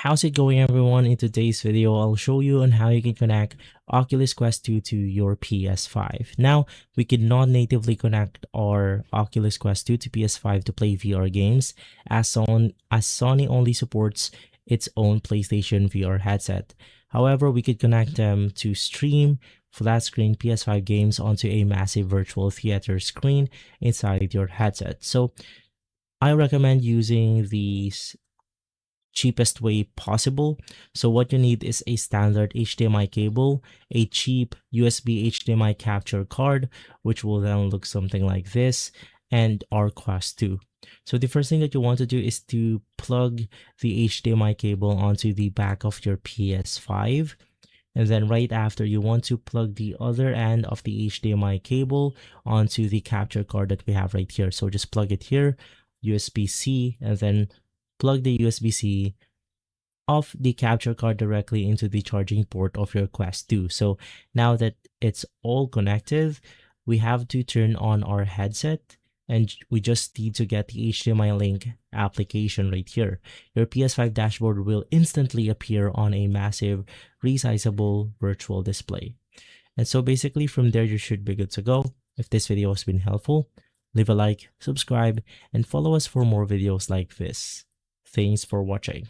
How's it going, everyone? In today's video, I'll show you on how you can connect Oculus Quest 2 to your PS5. Now, we cannot natively connect our Oculus Quest 2 to PS5 to play VR games, as Sony only supports its own PlayStation VR headset. However, we could connect them to stream flat screen PS5 games onto a massive virtual theater screen inside your headset. So, I recommend using these cheapest way possible. So what you need is a standard HDMI cable, a cheap USB HDMI capture card, which will then look something like this, and our Quest 2. So the first thing that you want to do is to plug the HDMI cable onto the back of your PS5. And then right after, you want to plug the other end of the HDMI cable onto the capture card that we have right here. So just plug it here, USB-C, and then plug the USB-C of the capture card directly into the charging port of your Quest 2. So now that it's all connected, we have to turn on our headset, and we just need to get the HDMI link application right here. Your PS5 dashboard will instantly appear on a massive resizable virtual display. And so basically from there, you should be good to go. If this video has been helpful, leave a like, subscribe, and follow us for more videos like this. Thanks for watching.